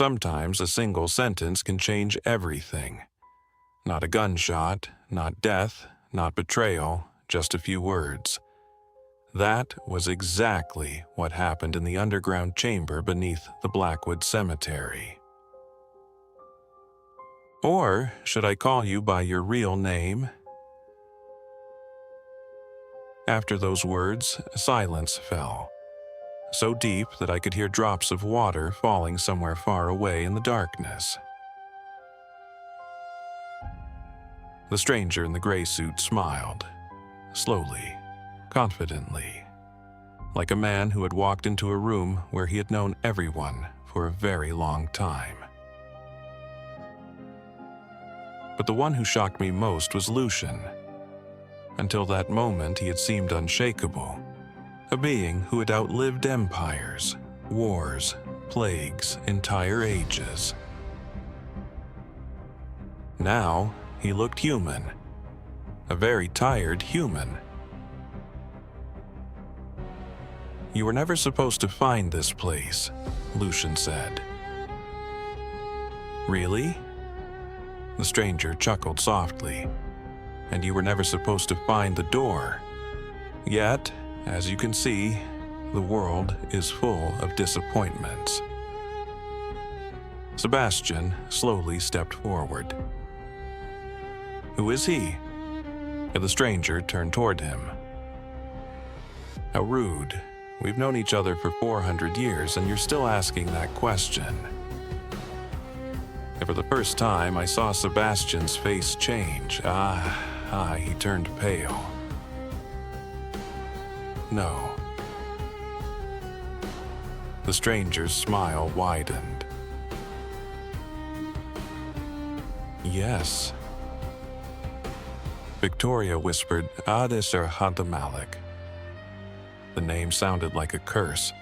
Sometimes a single sentence can change everything. Not a gunshot, not death, not betrayal, just a few words. That was exactly what happened in the underground chamber beneath the Blackwood Cemetery. Or should I call you by your real name? After those words, silence fell, so deep that I could hear drops of water falling somewhere far away in the darkness. The stranger in the gray suit smiled, slowly, confidently, like a man who had walked into a room where he had known everyone for a very long time. But the one who shocked me most was Lucian. Until that moment, he had seemed unshakable, a being who had outlived empires, wars, plagues, entire ages. Now, he looked human, a very tired human. "You were never supposed to find this place," Lucian said. "Really?" The stranger chuckled softly. "And you were never supposed to find the door. Yet, as you can see, the world is full of disappointments." Sebastian slowly stepped forward. "Who is he?" And the stranger turned toward him. "How rude. We've known each other for 400 years, and you're still asking that question." And for the first time, I saw Sebastian's face change. He turned pale. "No." The stranger's smile widened. "Yes." Victoria whispered, "Adis or Hanta Malik." The name sounded like a curse.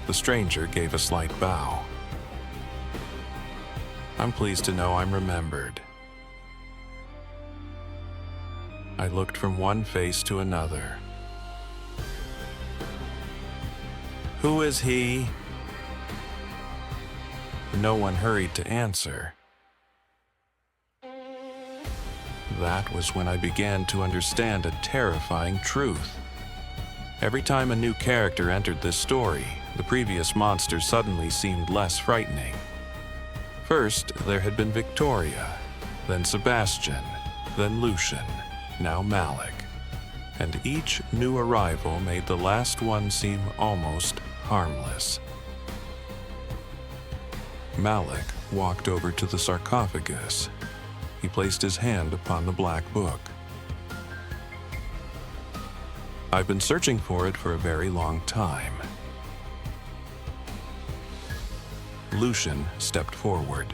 The stranger gave a slight bow. "I'm pleased to know I'm remembered." I looked from one face to another. "Who is he?" No one hurried to answer. That was when I began to understand a terrifying truth. Every time a new character entered this story, the previous monster suddenly seemed less frightening. First, there had been Victoria, then Sebastian, then Lucian, now Malik. And each new arrival made the last one seem almost harmless. Malik walked over to the sarcophagus. He placed his hand upon the black book. "I've been searching for it for a very long time." Lucian stepped forward.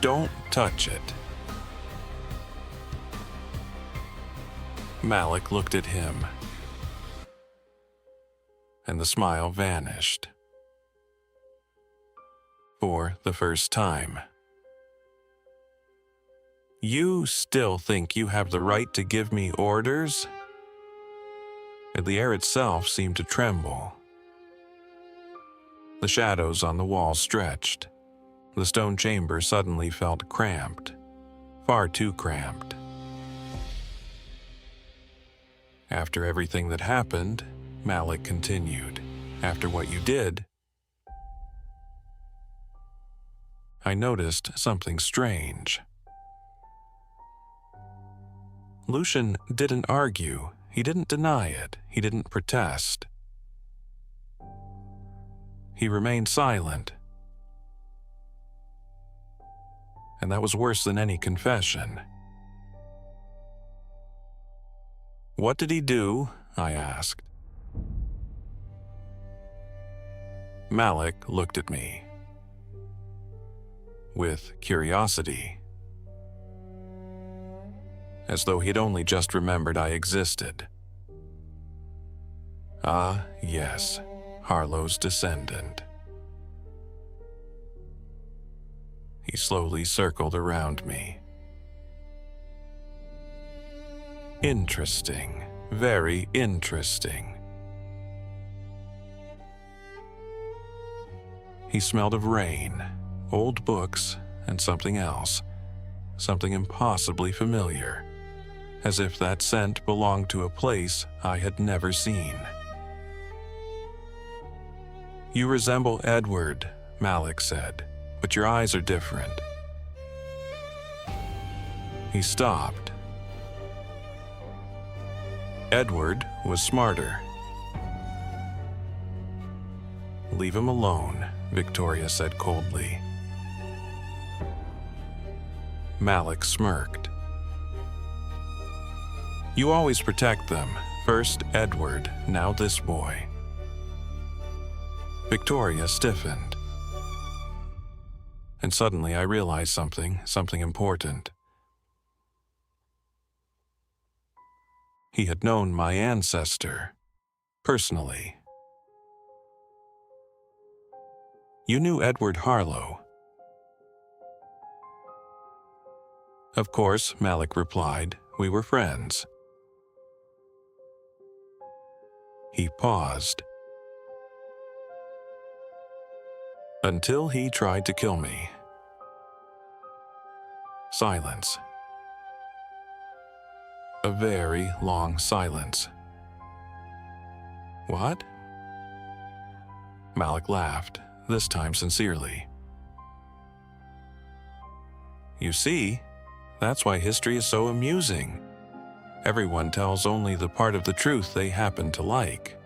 "Don't touch it." Malik looked at him, and the smile vanished. For the first time. "You still think you have the right to give me orders?" And the air itself seemed to tremble. The shadows on the wall stretched. The stone chamber suddenly felt cramped, far too cramped. "After everything that happened," Malik continued, "after what you did, I noticed something strange." Lucian didn't argue. He didn't deny it. He didn't protest. He remained silent. And that was worse than any confession. "What did he do?" I asked. Malik looked at me with curiosity, as though he'd only just remembered I existed. "Ah, yes, Harlow's descendant." He slowly circled around me. "Interesting, very interesting. He smelled of rain, old books, and something else. Something impossibly familiar, as if that scent belonged to a place I had never seen. "You resemble Edward," Malik said, "but your eyes are different." He stopped. Edward was smarter. "Leave him alone," Victoria said coldly. Malik smirked. "You always protect them. First Edward, now this boy." Victoria stiffened. And suddenly I realized something important. He had known my ancestor, personally. "You knew Edward Harlow?" "Of course," Malik replied. "We were friends." He paused. "Until he tried to kill me." Silence. A very long silence. "What?" Malik laughed, this time sincerely. "You see, that's why history is so amusing. Everyone tells only the part of the truth they happen to like."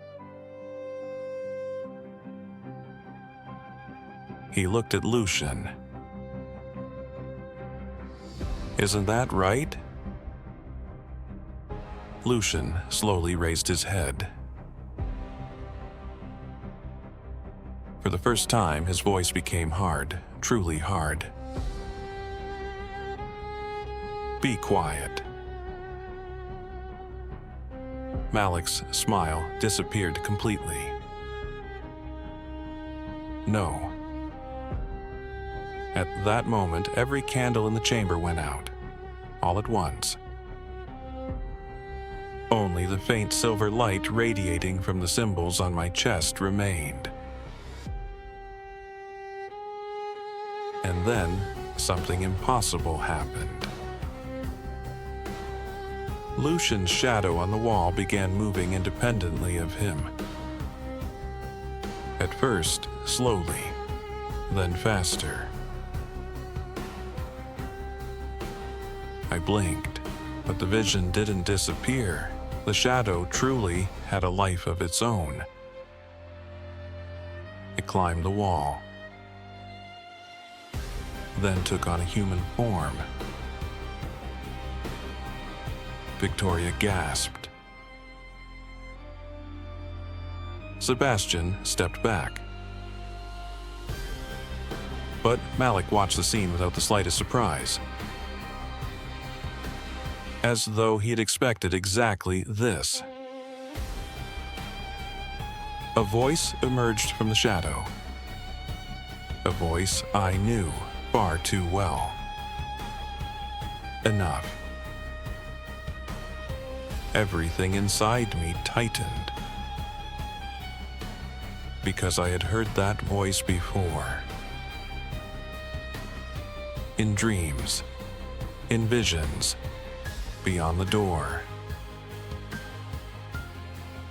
He looked at Lucian. "Isn't that right?" Lucian slowly raised his head. For the first time, his voice became hard, truly hard. "Be quiet." Malik's smile disappeared completely. "No." At that moment, every candle in the chamber went out, all at once. Only the faint silver light radiating from the symbols on my chest remained. And then, something impossible happened. Lucian's shadow on the wall began moving independently of him. At first, slowly, then faster. I blinked, but the vision didn't disappear. The shadow truly had a life of its own. It climbed the wall, then took on a human form. Victoria gasped. Sebastian stepped back. But Malik watched the scene without the slightest surprise, as though he had expected exactly this. A voice emerged from the shadow. A voice I knew far too well. Enough. Everything inside me tightened, because I had heard that voice before. In dreams, in visions, beyond the door.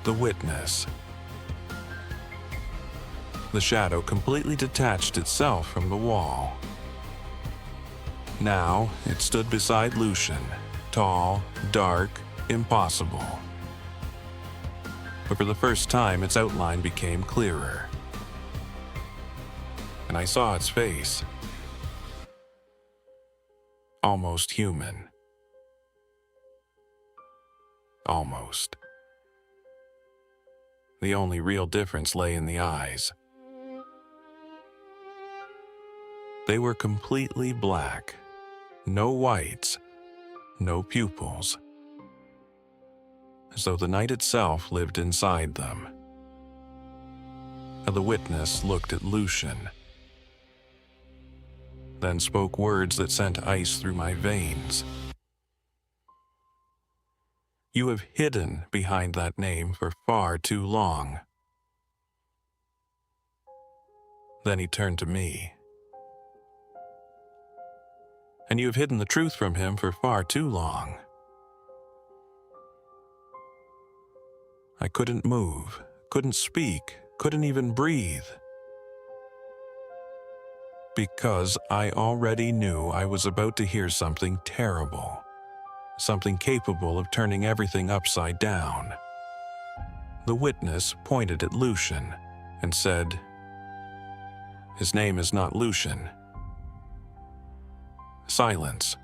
The witness. The shadow completely detached itself from the wall. Now it stood beside Lucian, tall, dark, impossible. But for the first time, its outline became clearer. And I saw its face. Almost human. Almost. The only real difference lay in the eyes. They were completely black. No whites, no pupils. As though the night itself lived inside them. And the witness looked at Lucian, then spoke words that sent ice through my veins. "You have hidden behind that name for far too long." Then he turned to me. "And you have hidden the truth from him for far too long." I couldn't move, couldn't speak, couldn't even breathe. Because I already knew I was about to hear something terrible, something capable of turning everything upside down. The witness pointed at Lucian and said, "His name is not Lucian." Silence.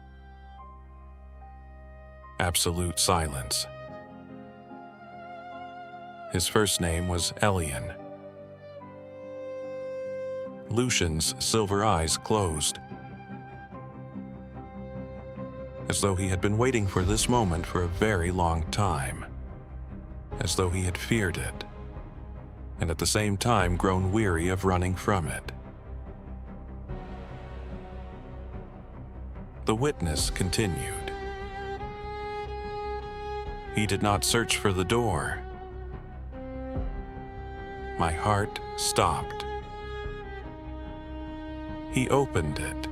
Absolute silence. His first name was Elian. Lucian's silver eyes closed, as though he had been waiting for this moment for a very long time, as though he had feared it, and at the same time grown weary of running from it. The witness continued. "He did not search for the door." My heart stopped. He opened it.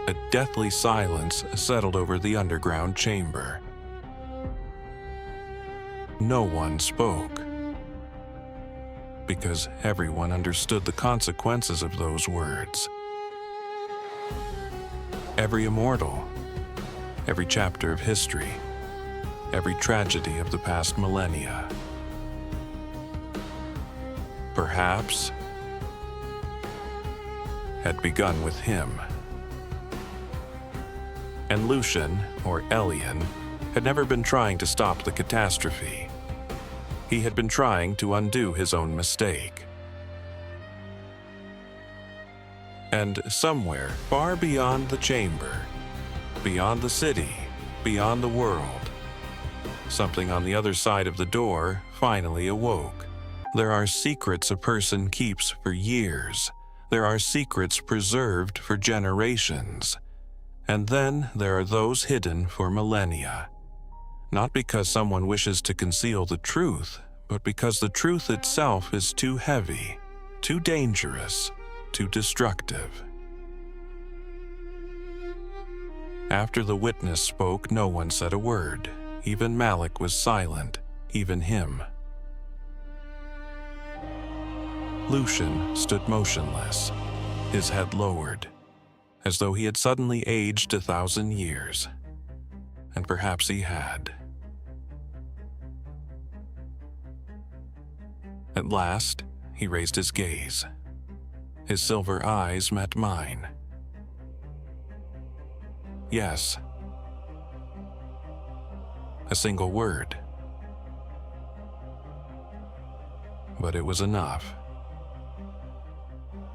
A deathly silence settled over the underground chamber. No one spoke, because everyone understood the consequences of those words. Every immortal, every chapter of history, every tragedy of the past millennia. Perhaps had begun with him. And Lucian, or Elian, had never been trying to stop the catastrophe. He had been trying to undo his own mistake. And somewhere far beyond the chamber, beyond the city, beyond the world, something on the other side of the door finally awoke. There are secrets a person keeps for years. There are secrets preserved for generations. And then there are those hidden for millennia. Not because someone wishes to conceal the truth, but because the truth itself is too heavy, too dangerous, too destructive. After the witness spoke, no one said a word. Even Malik was silent, even him. Lucian stood motionless, his head lowered, as though he had suddenly aged 1,000 years. And perhaps he had. At last, he raised his gaze. His silver eyes met mine. Yes. A single word. But it was enough.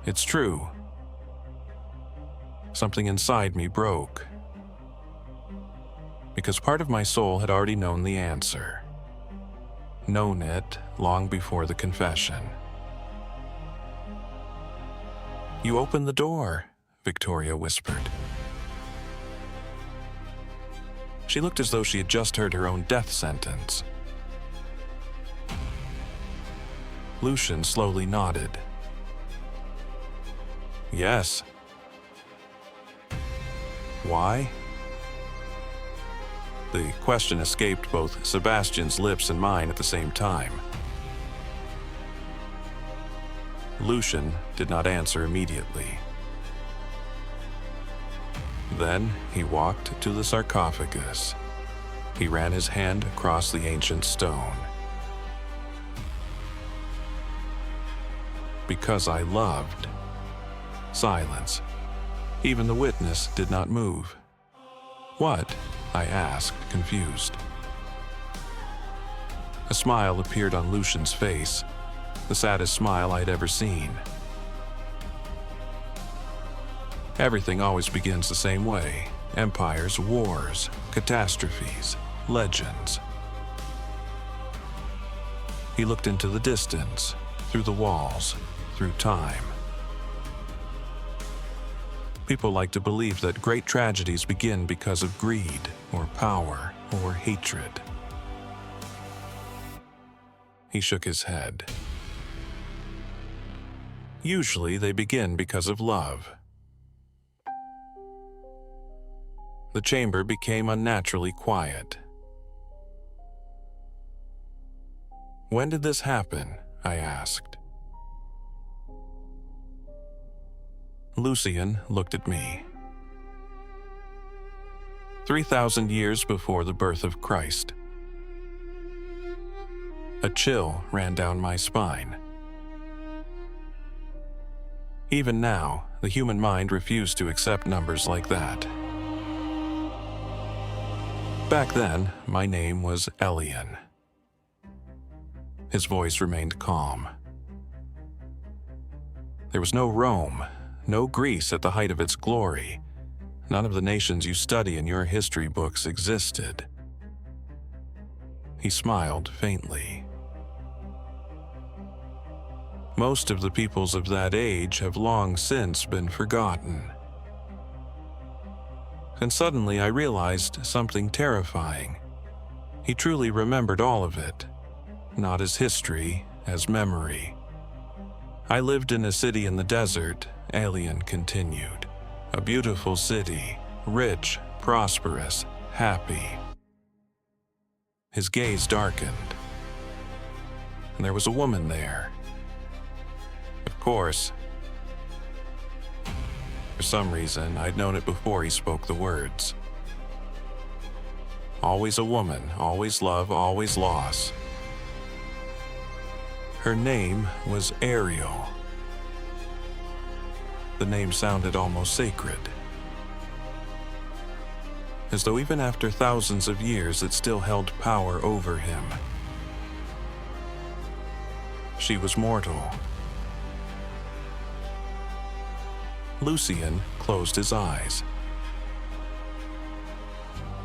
It's true. Something inside me broke. Because part of my soul had already known the answer. Known it long before the confession. "You opened the door," Victoria whispered. She looked as though she had just heard her own death sentence. Lucian slowly nodded. "Yes." "Why?" The question escaped both Sebastian's lips and mine at the same time. Lucian did not answer immediately. Then he walked to the sarcophagus. He ran his hand across the ancient stone. Because I loved. Silence. Even the witness did not move. "What?" I asked, confused. A smile appeared on Lucian's face, the saddest smile I had ever seen. Everything always begins the same way. Empires, wars, catastrophes, legends. He looked into the distance, through the walls, through time. People like to believe that great tragedies begin because of greed, or power, or hatred. He shook his head. Usually they begin because of love. The chamber became unnaturally quiet. "When did this happen?" I asked. Lucian looked at me. 3,000 years before the birth of Christ. A chill ran down my spine. Even now, the human mind refused to accept numbers like that. Back then, my name was Elian. His voice remained calm. There was no Rome, no Greece at the height of its glory. None of the nations you study in your history books existed. He smiled faintly. Most of the peoples of that age have long since been forgotten. And suddenly I realized something terrifying. He truly remembered all of it, not as history, as memory. "I lived in a city in the desert," Elian continued. "A beautiful city, rich, prosperous, happy." His gaze darkened. And there was a woman there. Of course. For some reason, I'd known it before he spoke the words. Always a woman, always love, always loss. Her name was Ariel. The name sounded almost sacred. As though even after thousands of years it still held power over him. She was mortal. Lucian closed his eyes.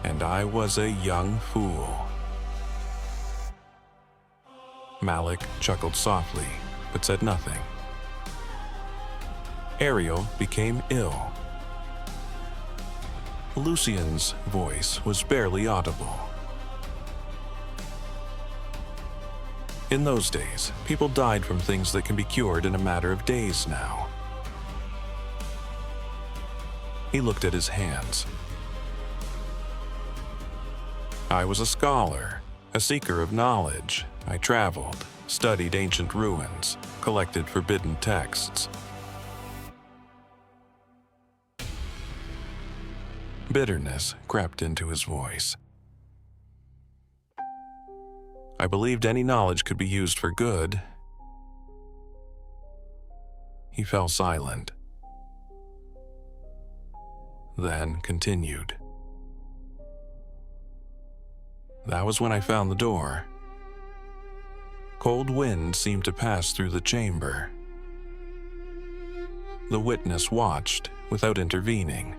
And I was a young fool. Malik chuckled softly, but said nothing. Ariel became ill. Lucian's voice was barely audible. In those days, people died from things that can be cured in a matter of days now. He looked at his hands. I was a scholar, a seeker of knowledge. I traveled, studied ancient ruins, collected forbidden texts. Bitterness crept into his voice. I believed any knowledge could be used for good. He fell silent. Then continued. That was when I found the door. Cold wind seemed to pass through the chamber. The witness watched without intervening.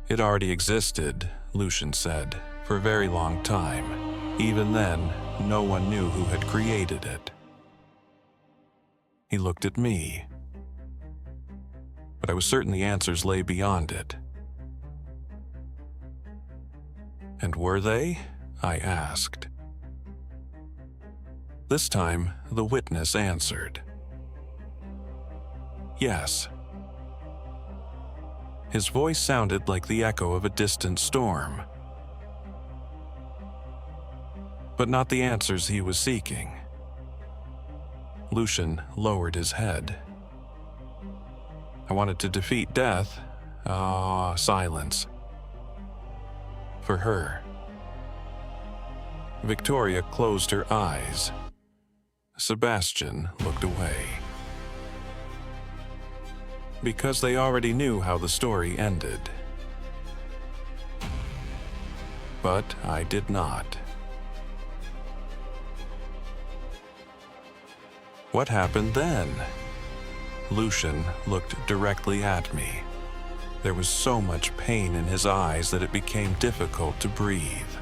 It already existed, Lucian said, for a very long time. Even then, no one knew who had created it. He looked at me. But I was certain the answers lay beyond it. And were they? I asked. This time, the witness answered. Yes. His voice sounded like the echo of a distant storm. But not the answers he was seeking. Lucian lowered his head. I wanted to defeat death. Silence. For her. Victoria closed her eyes. Sebastian looked away. Because they already knew how the story ended. But I did not. What happened then? Lucian looked directly at me. There was so much pain in his eyes that it became difficult to breathe.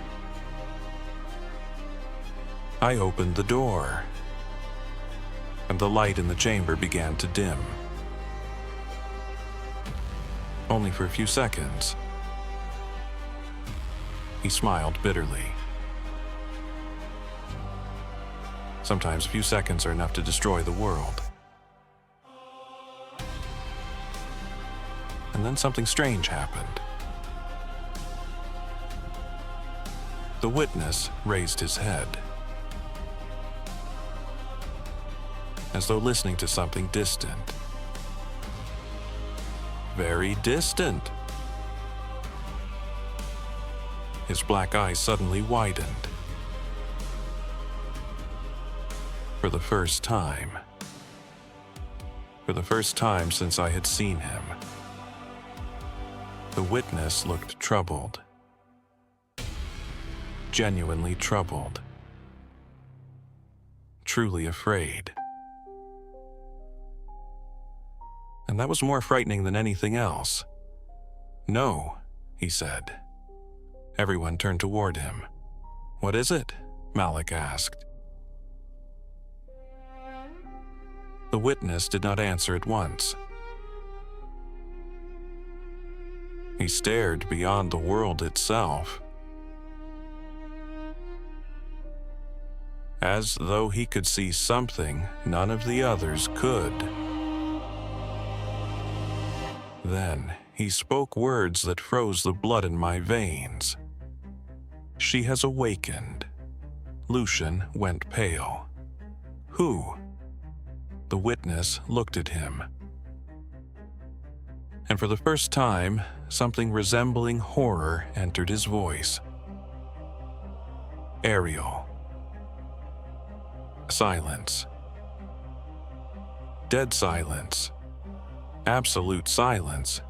I opened the door, and the light in the chamber began to dim. Only for a few seconds. He smiled bitterly. Sometimes a few seconds are enough to destroy the world. And then something strange happened. The witness raised his head, as though listening to something distant. Very distant. His black eyes suddenly widened. For the first time. For the first time since I had seen him. The witness looked troubled. Genuinely troubled. Truly afraid. And that was more frightening than anything else. "No," he said. Everyone turned toward him. "What is it?" Malik asked. The witness did not answer at once. He stared beyond the world itself, as though he could see something none of the others could. Then he spoke words that froze the blood in my veins. "She has awakened." Lucian went pale. "Who?" The witness looked at him. And for the first time, something resembling horror entered his voice. "Ariel." Silence. Dead silence. Absolute silence.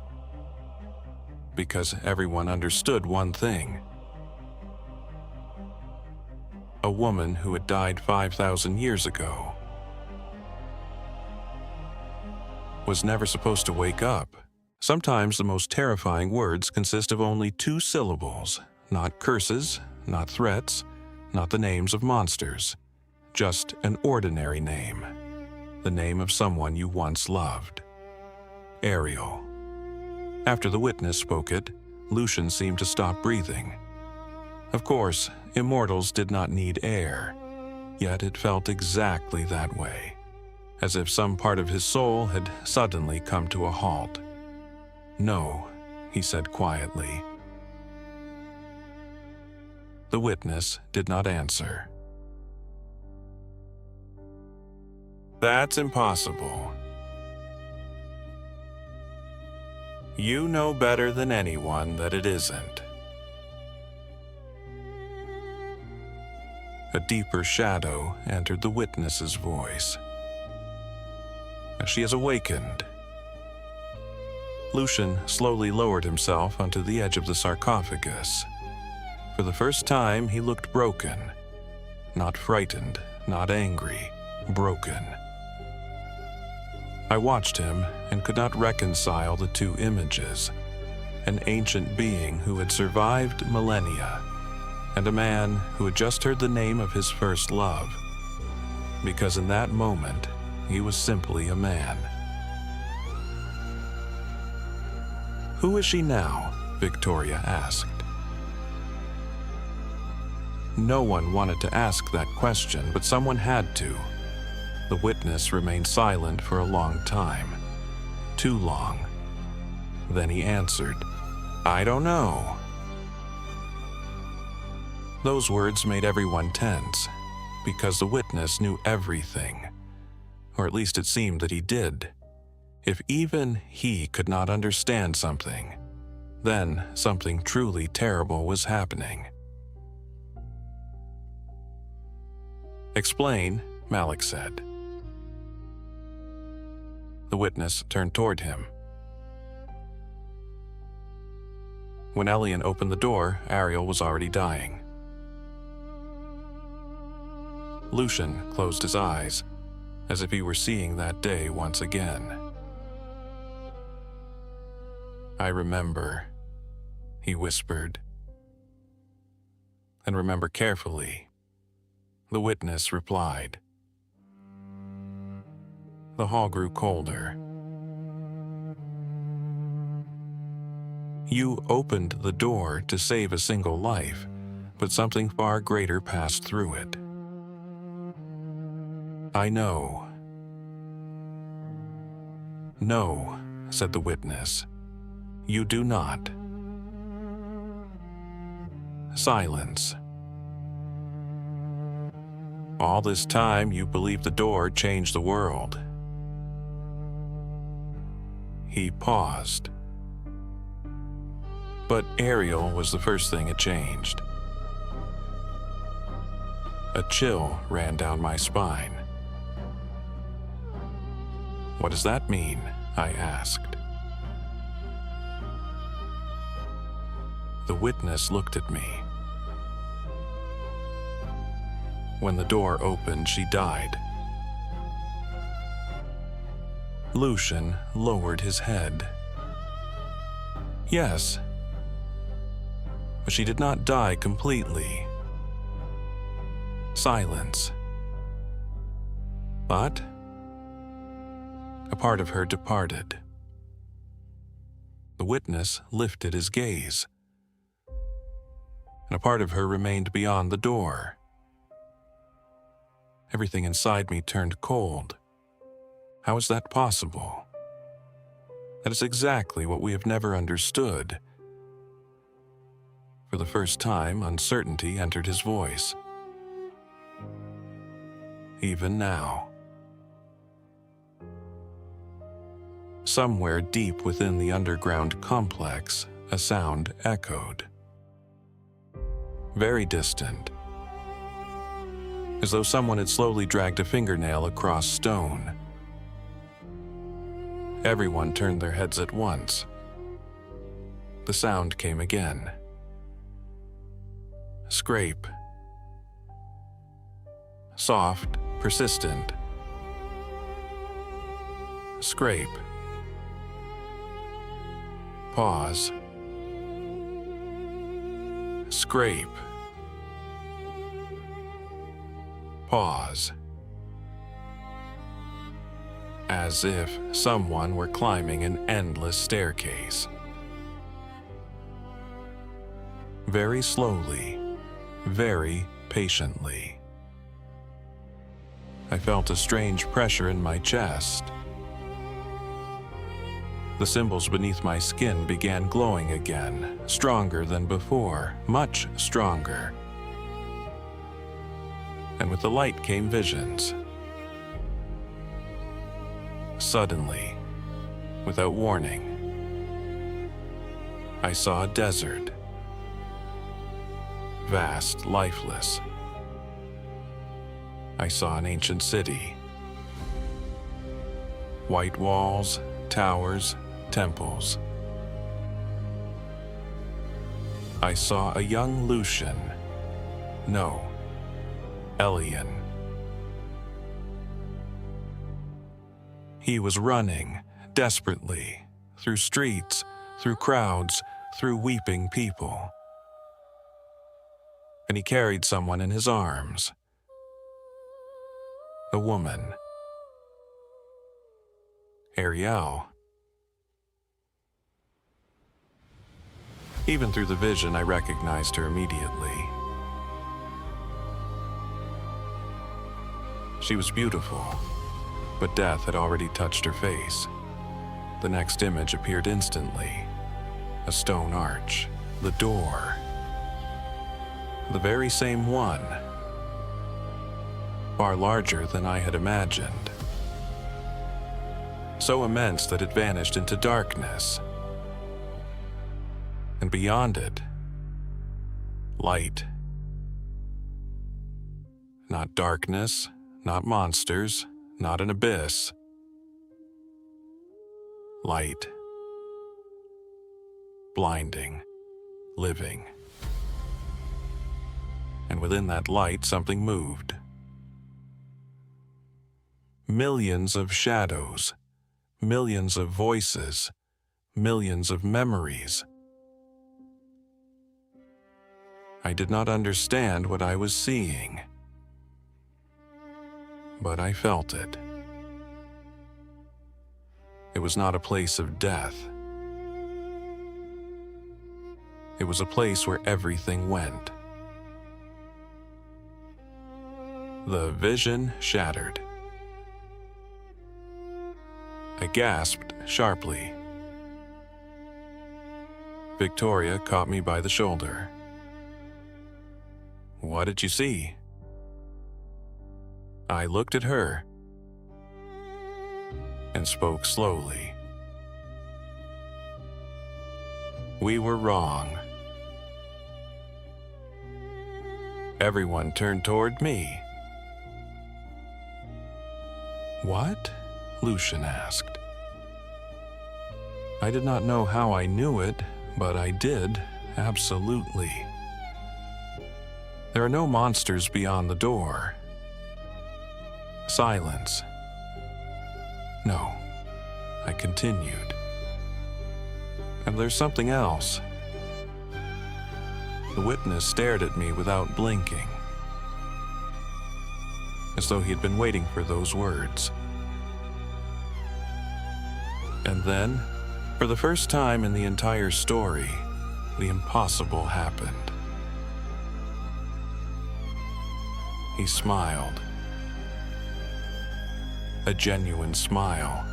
Because everyone understood one thing. A woman who had died 5,000 years ago was never supposed to wake up. Sometimes the most terrifying words consist of only 2 syllables, not curses, not threats, not the names of monsters, just an ordinary name, the name of someone you once loved. Ariel. After the witness spoke it, Lucian seemed to stop breathing. Of course, immortals did not need air, yet it felt exactly that way, as if some part of his soul had suddenly come to a halt. "No," he said quietly. The witness did not answer. "That's impossible. You know better than anyone that it isn't." A deeper shadow entered the witness's voice. "She has awakened." Lucian slowly lowered himself onto the edge of the sarcophagus. For the first time, he looked broken. Not frightened, not angry, broken. I watched him and could not reconcile the 2 images. An ancient being who had survived millennia, and a man who had just heard the name of his first love. Because in that moment, he was simply a man. "Who is she now?" Victoria asked. No one wanted to ask that question, but someone had to. The witness remained silent for a long time. Too long. Then he answered, "I don't know." Those words made everyone tense, because the witness knew everything. Or at least it seemed that he did. If even he could not understand something, then something truly terrible was happening. "Explain," Malik said. The witness turned toward him. When Elian opened the door, Ariel was already dying. Lucian closed his eyes, as if he were seeing that day once again. "I remember," he whispered. "And remember carefully," the witness replied. The hall grew colder. "You opened the door to save a single life, but something far greater passed through it." "I know." "No," said the witness. "You do not." Silence. "All this time you believed the door changed the world." He paused. But Ariel was the first thing it changed. A chill ran down my spine. "What does that mean?" I asked. The witness looked at me. "When the door opened, she died." Lucian lowered his head. "Yes, but she did not die completely." Silence. "But a part of her departed." The witness lifted his gaze, and a part of her remained beyond the door. Everything inside me turned cold. How is that possible? That is exactly what we have never understood. For the first time, uncertainty entered his voice. Even now. Somewhere deep within the underground complex, a sound echoed. Very distant, as though someone had slowly dragged a fingernail across stone. Everyone turned their heads at once. The sound came again. Scrape. Soft, persistent. Scrape. Pause. Scrape. Pause. As if someone were climbing an endless staircase. Very slowly, very patiently. I felt a strange pressure in my chest. The symbols beneath my skin began glowing again, stronger than before, much stronger. And with the light came visions. Suddenly, without warning, I saw a desert. Vast, lifeless. I saw an ancient city. White walls, towers, temples. I saw a young Lucian. No, Elian. He was running, desperately, through streets, through crowds, through weeping people. And he carried someone in his arms. A woman. Ariel. Even through the vision, I recognized her immediately. She was beautiful, but death had already touched her face. The next image appeared instantly. A stone arch. The door. The very same one. Far larger than I had imagined. So immense that it vanished into darkness. And beyond it, light. Not darkness, not monsters, not an abyss. Light. Blinding. Living. And within that light, something moved. Millions of shadows, millions of voices, millions of memories. I did not understand what I was seeing, but I felt it. It was not a place of death. It was a place where everything went. The vision shattered. I gasped sharply. Victoria caught me by the shoulder. "What did you see?" I looked at her and spoke slowly. We were wrong. Everyone turned toward me. "What?" Lucian asked. I did not know how I knew it, but I did, absolutely. There are no monsters beyond the door. Silence. No, I continued. And there's something else. The witness stared at me without blinking, as though he had been waiting for those words. And then, for the first time in the entire story, the impossible happened. He smiled. A genuine smile.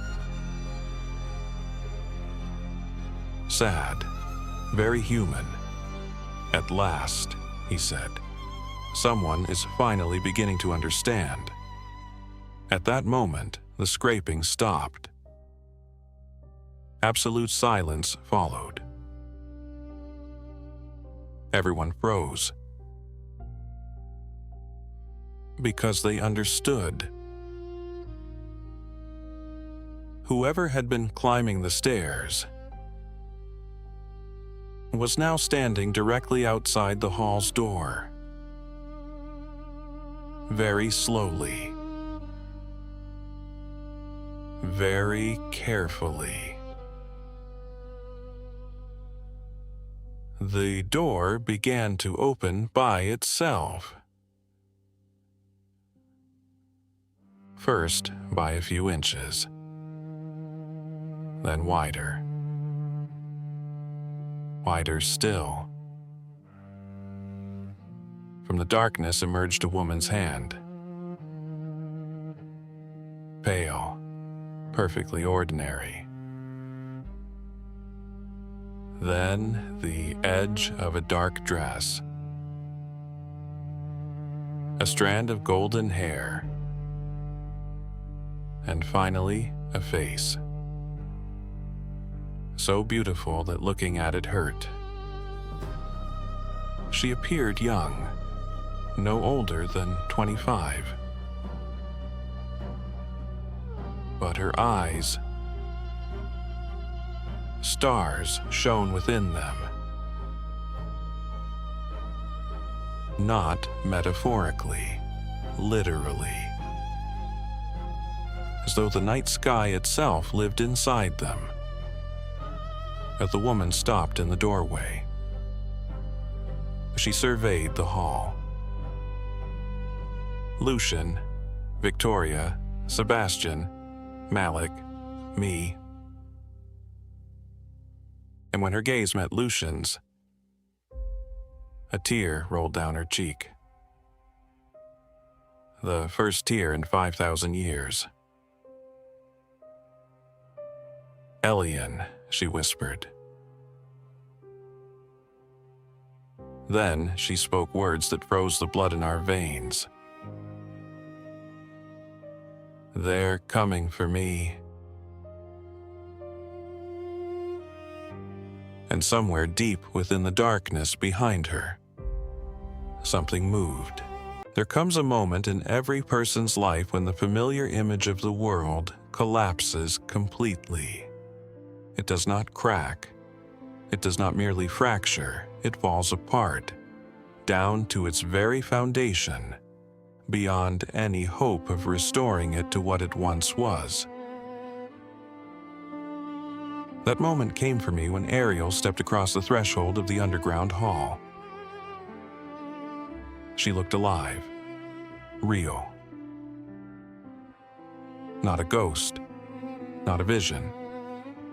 Sad, very human. "At last," he said, "someone is finally beginning to understand." At that moment, the scraping stopped. Absolute silence followed. Everyone froze. Because they understood. Whoever had been climbing the stairs was now standing directly outside the hall's door. Very slowly. Very carefully. The door began to open by itself. First by a few inches, then wider. Wider still. From the darkness emerged a woman's hand. Pale, perfectly ordinary. Then the edge of a dark dress. A strand of golden hair. And finally, a face. So beautiful that looking at it hurt. She appeared young, no older than 25. But her eyes, stars shone within them. Not metaphorically, literally. As though the night sky itself lived inside them. As the woman stopped in the doorway, she surveyed the hall. Lucian, Victoria, Sebastian, Malik, me. And when her gaze met Lucian's, a tear rolled down her cheek. The first tear in 5,000 years. "Elian," she whispered. Then she spoke words that froze the blood in our veins. "They're coming for me." And somewhere deep within the darkness behind her, something moved. There comes a moment in every person's life when the familiar image of the world collapses completely. It does not crack. It does not merely fracture. It falls apart, down to its very foundation, beyond any hope of restoring it to what it once was. That moment came for me when Ariel stepped across the threshold of the underground hall. She looked alive, real. Not a ghost, not a vision,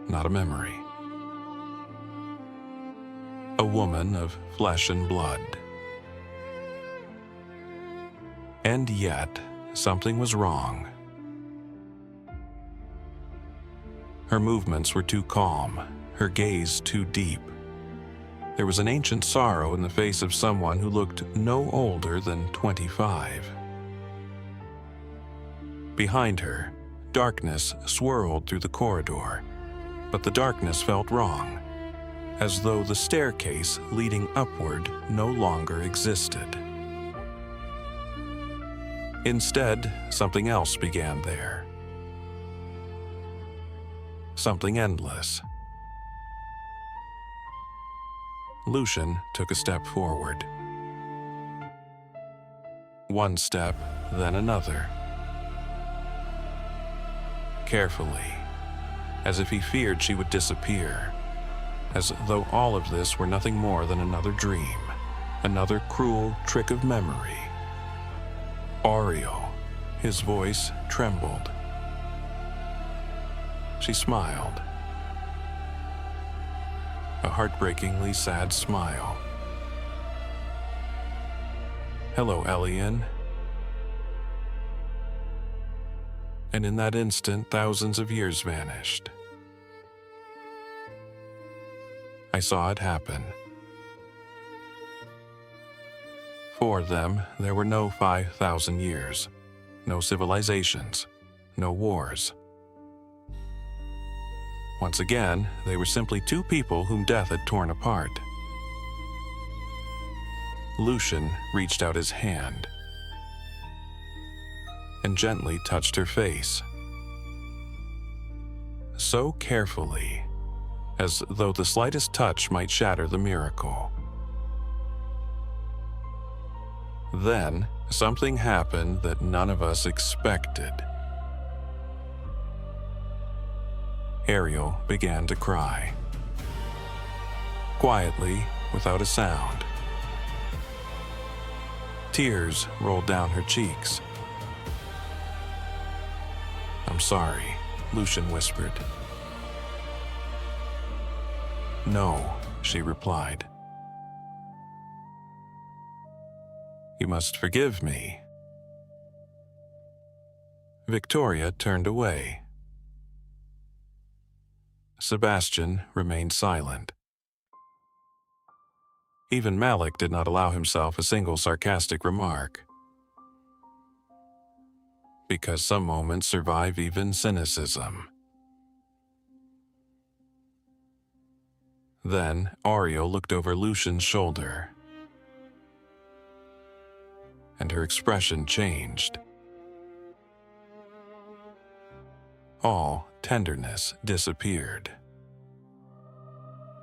not a memory. A woman of flesh and blood. And yet, something was wrong. Her movements were too calm, her gaze too deep. There was an ancient sorrow in the face of someone who looked no older than 25. Behind her, darkness swirled through the corridor, but the darkness felt wrong, as though the staircase leading upward no longer existed. Instead, something else began there. Something endless. Lucian took a step forward. One step, then another. Carefully, as if he feared she would disappear, as though all of this were nothing more than another dream, another cruel trick of memory. Ariel, his voice trembled. She smiled. A heartbreakingly sad smile. "Hello, Elian." And in that instant, thousands of years vanished. I saw it happen. For them, there were no 5,000 years, no civilizations, no wars. Once again, they were simply two people whom death had torn apart. Lucian reached out his hand and gently touched her face. So carefully, as though the slightest touch might shatter the miracle. Then, something happened that none of us expected. Ariel began to cry. Quietly, without a sound. Tears rolled down her cheeks. "I'm sorry," Lucian whispered. "No," she replied. "You must forgive me." Victoria turned away. Sebastian remained silent. Even Malik did not allow himself a single sarcastic remark. Because some moments survive even cynicism. Then Ariel looked over Lucian's shoulder, and her expression changed. All tenderness disappeared.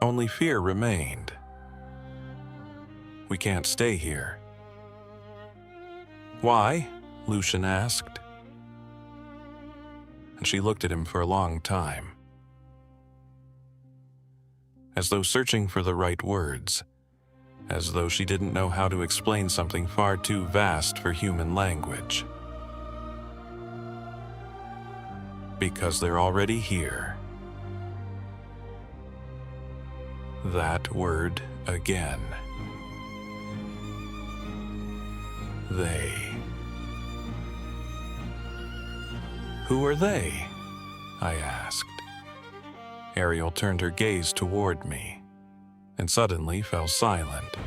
Only fear remained. "We can't stay here." "Why?" Lucian asked. And she looked at him for a long time, as though searching for the right words, as though she didn't know how to explain something far too vast for human language. Because they're already here. That word again. They. "Who are they?" I asked. Ariel turned her gaze toward me, and suddenly fell silent,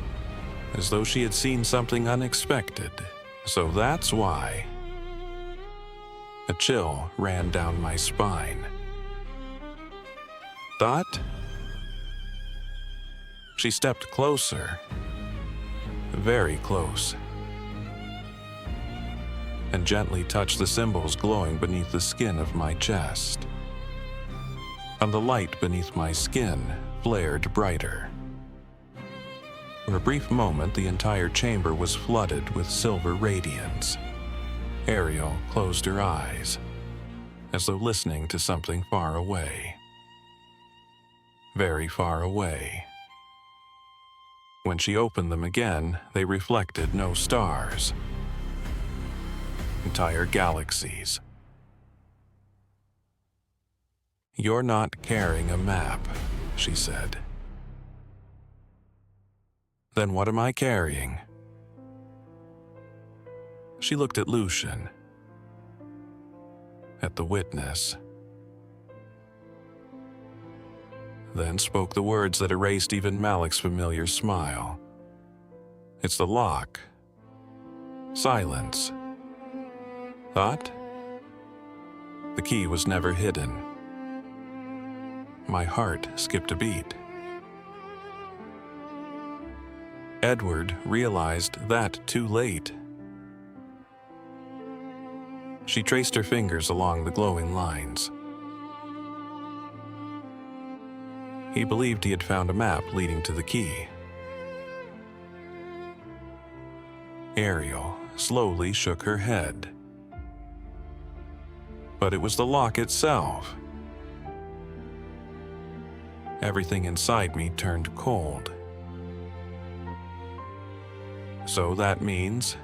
as though she had seen something unexpected. "So that's why." A chill ran down my spine. "That?" She stepped closer, very close, and gently touched the symbols glowing beneath the skin of my chest. And the light beneath my skin flared brighter. For a brief moment, the entire chamber was flooded with silver radiance. Ariel closed her eyes, as though listening to something far away. Very far away. When she opened them again, they reflected no stars. Entire galaxies. "You're not carrying a map," she said. "Then what am I carrying?" She looked at Lucian, at the witness. then spoke the words that erased even Malik's familiar smile. "It's the lock." Silence. Thought? The key was never hidden. My heart skipped a beat. Edward realized that too late. She traced her fingers along the glowing lines. He believed he had found a map leading to the key. Ariel slowly shook her head. But it was the lock itself. Everything inside me turned cold. So that means...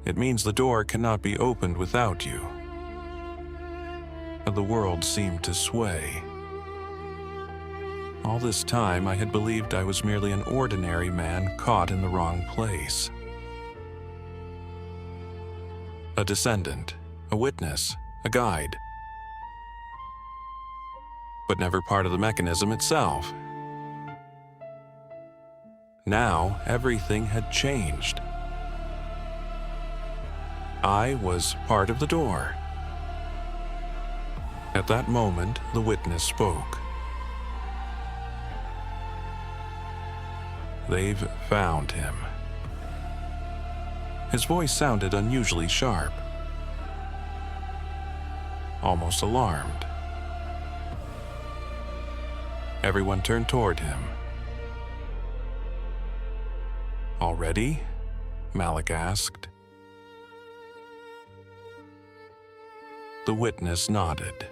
It means the door cannot be opened without you. The world seemed to sway. All this time I had believed I was merely an ordinary man caught in the wrong place. A descendant, a witness, a guide. But never part of the mechanism itself. Now everything had changed. I was part of the door. At that moment, the witness spoke. "They've found him." His voice sounded unusually sharp, almost alarmed. Everyone turned toward him. "Already?" Malik asked. The witness nodded.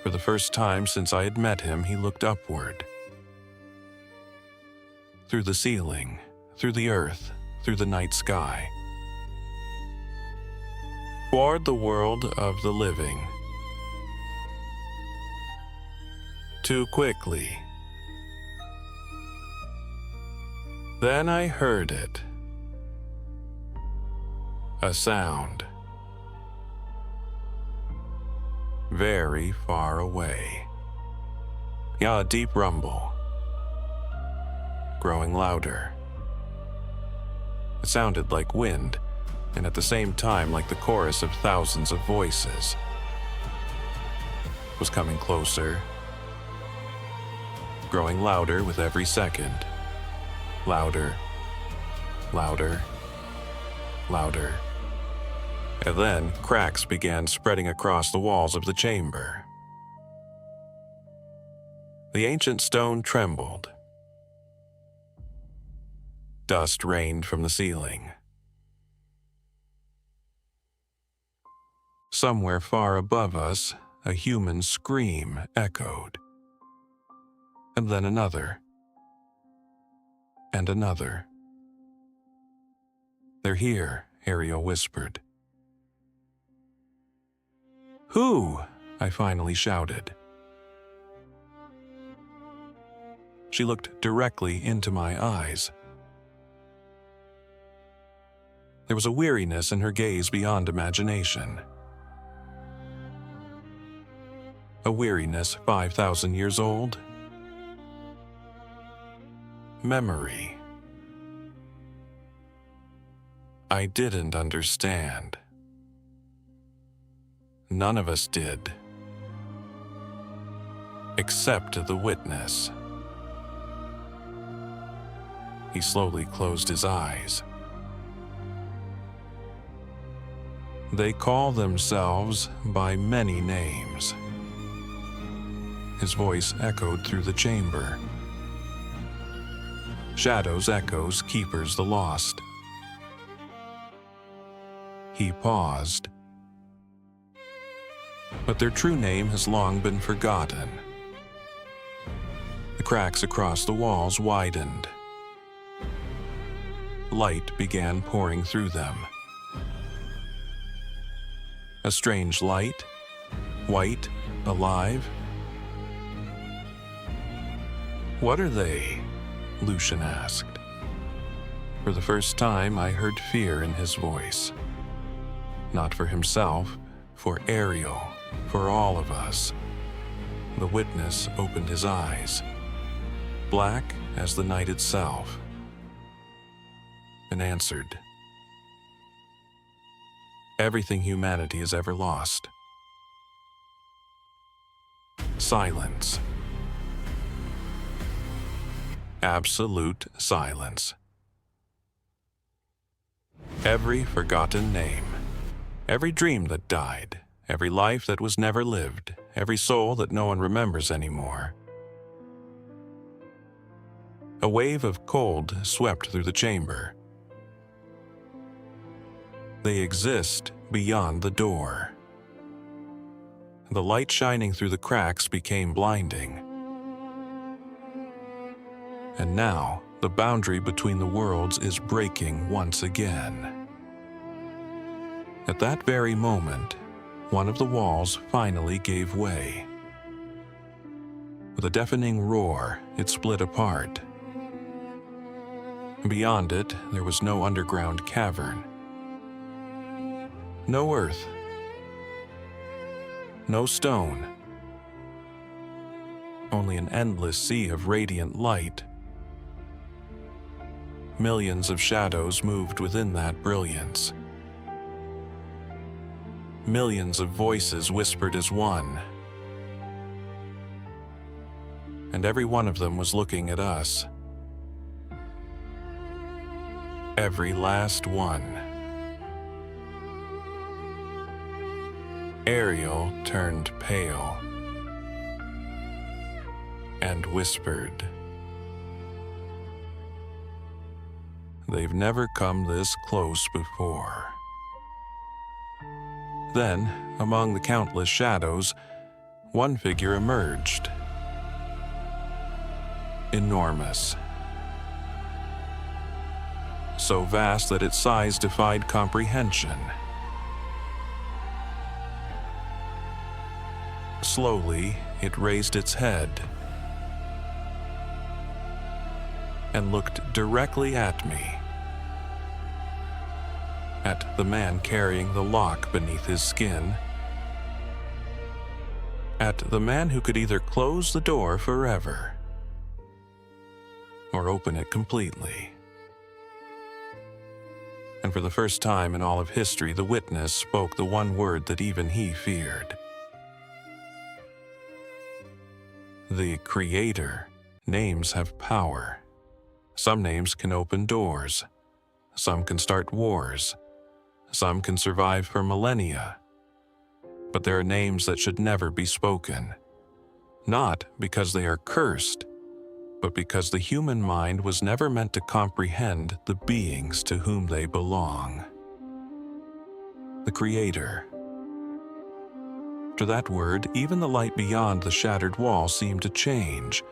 For the first time since I had met him, he looked upward. Through the ceiling, through the earth, through the night sky. Toward the world of the living. Too quickly. Then I heard it. A sound. Very far away. Yeah, a deep rumble. Growing louder. It sounded like wind, and at the same time like the chorus of thousands of voices. It was coming closer. Growing louder with every second. Louder. Louder. Louder. And then cracks began spreading across the walls of the chamber. The ancient stone trembled. Dust rained from the ceiling. Somewhere far above us, a human scream echoed. And then another. And another. "They're here," Ariel whispered. "Who?" I finally shouted. She looked directly into my eyes. There was a weariness in her gaze beyond imagination. A weariness 5,000 years old. Memory. I didn't understand. None of us did. Except the witness. He slowly closed his eyes. They call themselves by many names. His voice echoed through the chamber. Shadows, echoes, keepers, the lost. He paused. But their true name has long been forgotten. The cracks across the walls widened. Light began pouring through them. A strange light, white, alive. "What are they?" Lucian asked. For the first time, I heard fear in his voice. Not for himself, For Ariel, for all of us. The witness opened his eyes, black as the night itself, and answered. Everything humanity has ever lost. Silence. Absolute silence. Every forgotten name, every dream that died, every life that was never lived, every soul that no one remembers anymore. A wave of cold swept through the chamber. They exist beyond the door. The light shining through the cracks became blinding. And now, the boundary between the worlds is breaking once again. At that very moment, one of the walls finally gave way. With a deafening roar, it split apart. Beyond it, there was no underground cavern. No earth. No stone. Only an endless sea of radiant light. Millions of shadows moved within that brilliance. Millions of voices whispered as one. And every one of them was looking at us. Every last one. Ariel turned pale and whispered, "They've never come this close before." Then, among the countless shadows, one figure emerged. Enormous. So vast that its size defied comprehension. Slowly, it raised its head and looked directly at me. At the man carrying the lock beneath his skin. At the man who could either close the door forever or open it completely. And for the first time in all of history, the witness spoke the one word that even he feared. The Creator. Names have power. Some names can open doors. Some can start wars. Some can survive for millennia. But there are names that should never be spoken. Not because they are cursed, but because the human mind was never meant to comprehend the beings to whom they belong. The Creator. After that word, even the light beyond the shattered wall seemed to change.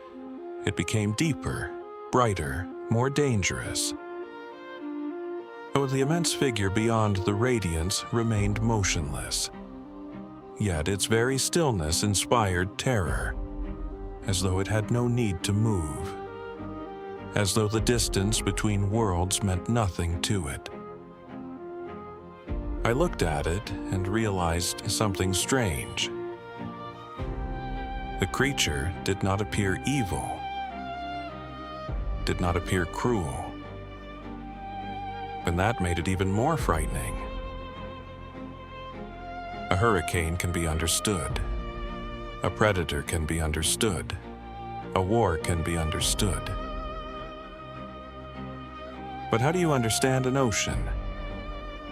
It became deeper, brighter, more dangerous. Though the immense figure beyond the radiance remained motionless. Yet its very stillness inspired terror, as though it had no need to move, as though the distance between worlds meant nothing to it. I looked at it and realized something strange. The creature did not appear evil, did not appear cruel. And that made it even more frightening. A hurricane can be understood. A predator can be understood. A war can be understood. But how do you understand an ocean?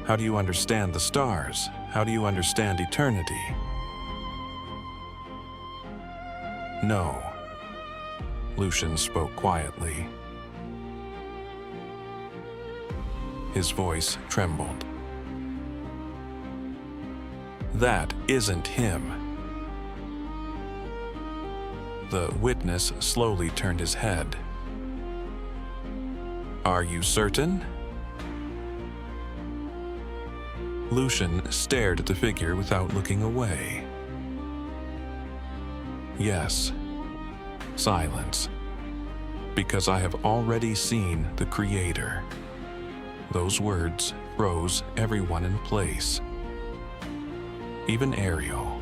How do you understand the stars? How do you understand eternity? No. Lucian spoke quietly. His voice trembled. That isn't him. The witness slowly turned his head. Are you certain? Lucian stared at the figure without looking away. Yes. Silence. Because I have already seen the Creator. Those words froze everyone in place. even Ariel.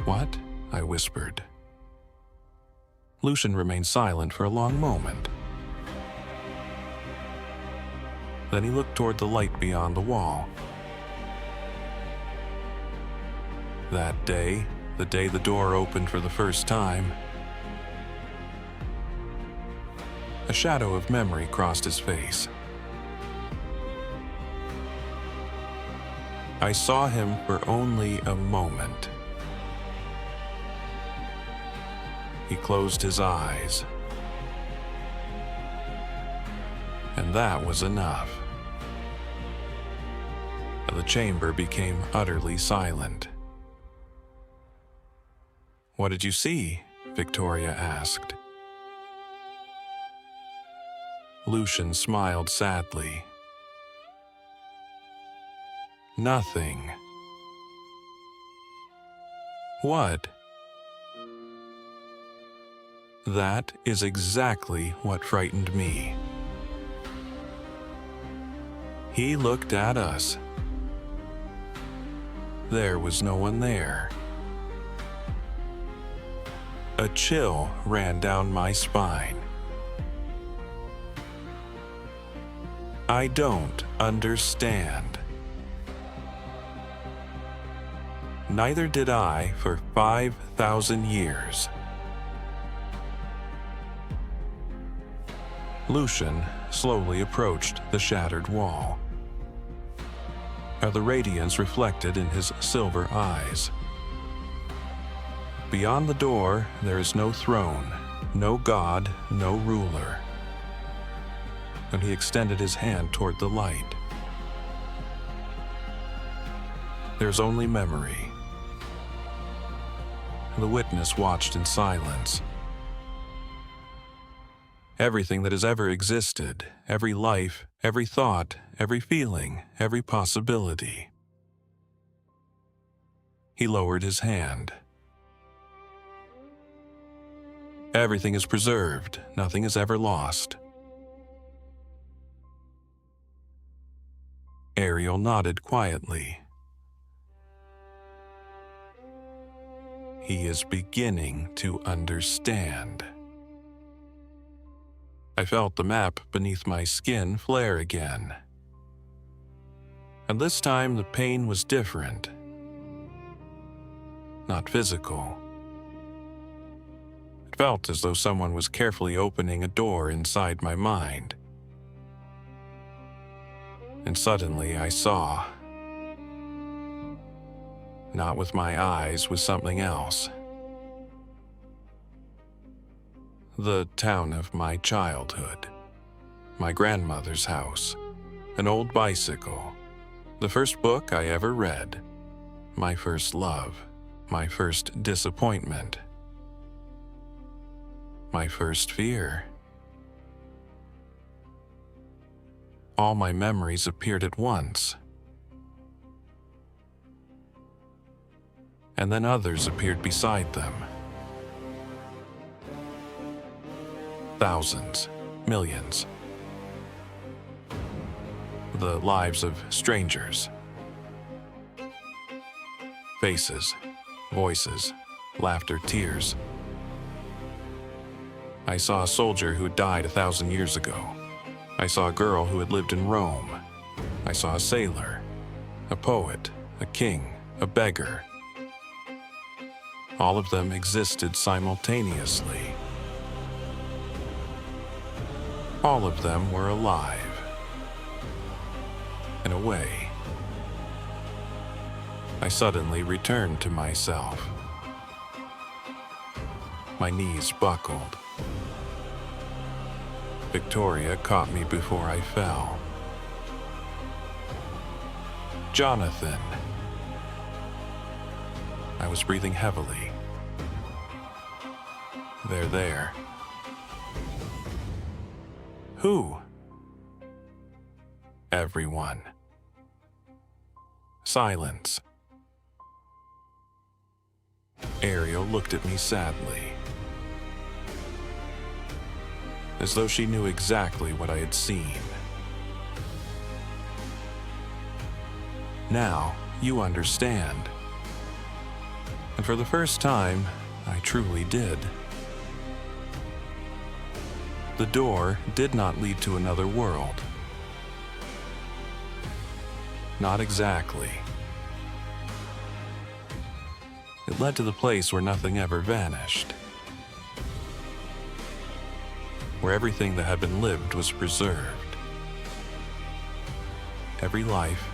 "What?" I whispered. Lucian remained silent for a long moment. Then he looked toward the light beyond the wall. That day, the day the door opened for the first time, a shadow of memory crossed his face. I saw him for only a moment. He closed his eyes, and that was enough. The chamber became utterly silent. "What did you see?" Victoria asked. Lucian smiled sadly. "Nothing." "What?" "That is exactly what frightened me." He looked at us. There was no one there. A chill ran down my spine. I don't understand. Neither did I for 5,000 years. Lucian slowly approached the shattered wall. The radiance reflected in his silver eyes. Beyond the door, there is no throne, no god, no ruler. And he extended his hand toward the light. There's only memory. The witness watched in silence. Everything that has ever existed, every life, every thought, every feeling, every possibility. He lowered his hand. Everything is preserved, nothing is ever lost. Ariel nodded quietly. He is beginning to understand. I felt the map beneath my skin flare again. And this time the pain was different. Not physical. It felt as though someone was carefully opening a door inside my mind. And suddenly I saw. Not with my eyes, with something else. The town of my childhood. My grandmother's house. An old bicycle. The first book I ever read. My first love. My first disappointment. My first fear. All my memories appeared at once. And then others appeared beside them. Thousands, millions. The lives of strangers. Faces, voices, laughter, tears. I saw a soldier who had died 1,000 years ago. I saw a girl who had lived in Rome. I saw a sailor, a poet, a king, a beggar. All of them existed simultaneously. All of them were alive. In a way. I suddenly returned to myself. My knees buckled. Victoria caught me before I fell. "Jonathan." I was breathing heavily. "They're there." "Who?" "Everyone." Silence. Ariel looked at me sadly, as though she knew exactly what I had seen. Now, you understand." And for the first time, I truly did. The door did not lead to another world. Not exactly. It led to the place where nothing ever vanished, where everything that had been lived was preserved. Every life,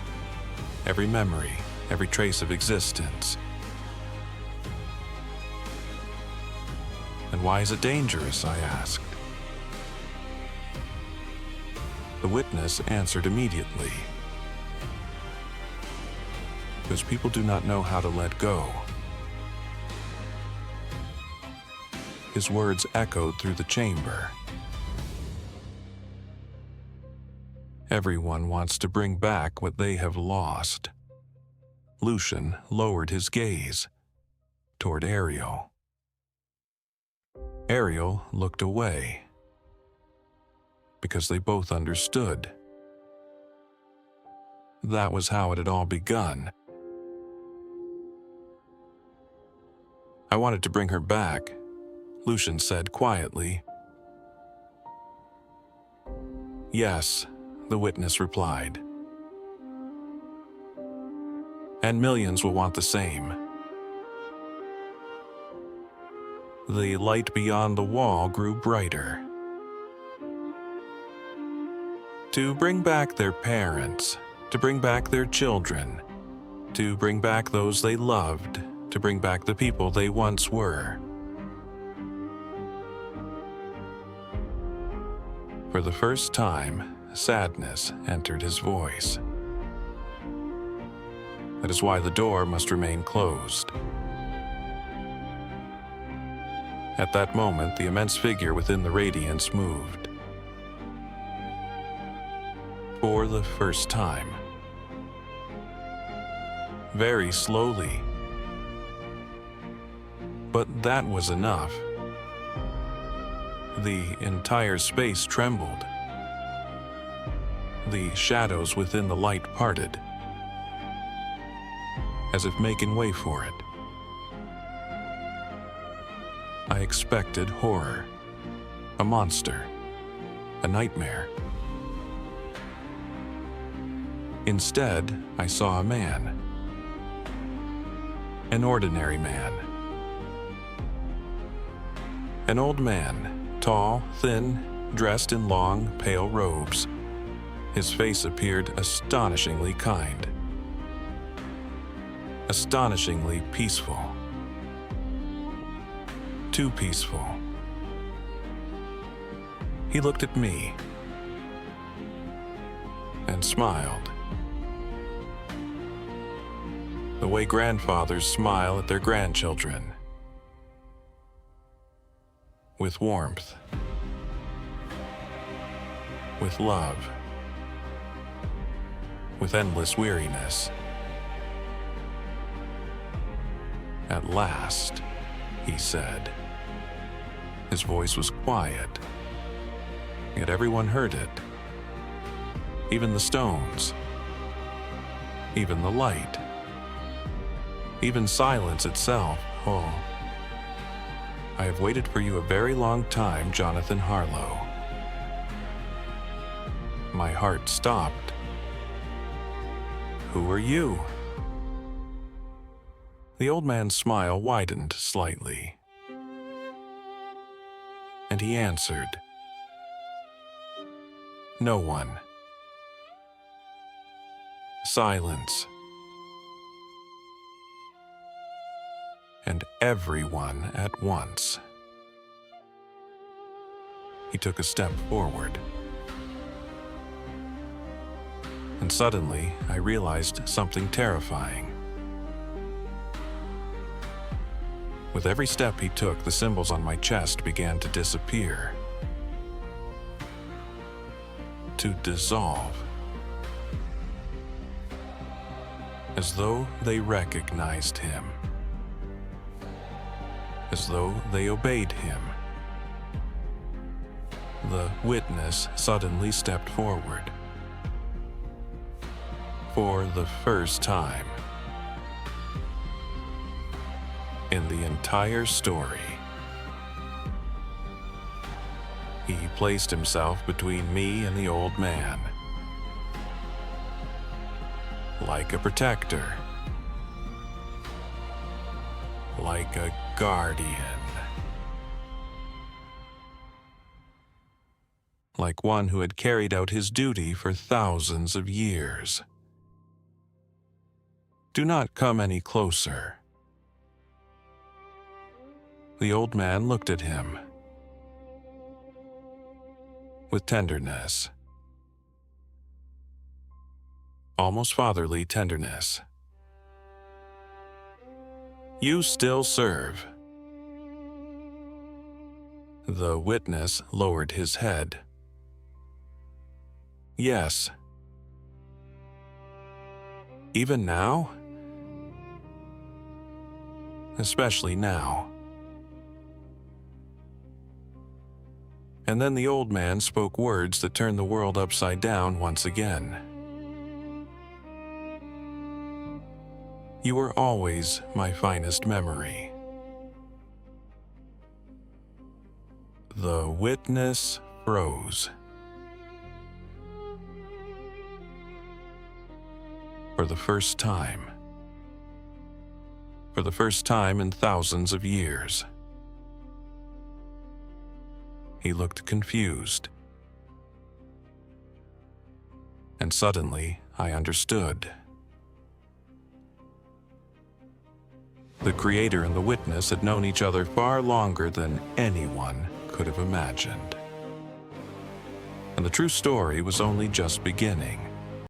every memory, every trace of existence. "And why is it dangerous?" I asked. The witness answered immediately. "Because people do not know how to let go." His words echoed through the chamber. Everyone wants to bring back what they have lost. Lucian lowered his gaze toward Ariel. Ariel looked away, because they both understood. That was how it had all begun. "I wanted to bring her back," Lucian said quietly. "Yes," the witness replied. "And millions will want the same." The light beyond the wall grew brighter. "To bring back their parents, to bring back their children, to bring back those they loved, to bring back the people they once were." For the first time, sadness entered his voice. "That is why the door must remain closed." At that moment, the immense figure within the radiance moved. For the first time. Very slowly. But that was enough. The entire space trembled. The shadows within the light parted, as if making way for it. I expected horror, a monster, a nightmare. Instead, I saw a man. An ordinary man. An old man, tall, thin, dressed in long, pale robes. His face appeared astonishingly kind. Astonishingly peaceful. Too peaceful. He looked at me and smiled. The way grandfathers smile at their grandchildren. With warmth. With love. With endless weariness. "At last," he said. His voice was quiet, yet everyone heard it. Even the stones. Even the light. Even silence itself. "Oh, I have waited for you a very long time, Jonathan Harlow." My heart stopped. "Who are you?" The old man's smile widened slightly, and he answered, "No one." Silence. And everyone at once. He took a step forward. And suddenly, I realized something terrifying. With every step he took, the symbols on my chest began to disappear. To dissolve. As though they recognized him. As though they obeyed him. The witness suddenly stepped forward. For the first time, in the entire story. He placed himself between me and the old man, like a protector, like a guardian, like one who had carried out his duty for thousands of years. Do not come any closer. The old man looked at him with tenderness, almost fatherly tenderness. You still serve. The witness lowered his head. Yes. Even now? Especially now. And then the old man spoke words that turned the world upside down once again. You were always my finest memory. The witness froze. For the first time. For the first time in thousands of years. He looked confused. And suddenly, I understood. The creator and the witness had known each other far longer than anyone could have imagined. And the true story was only just beginning.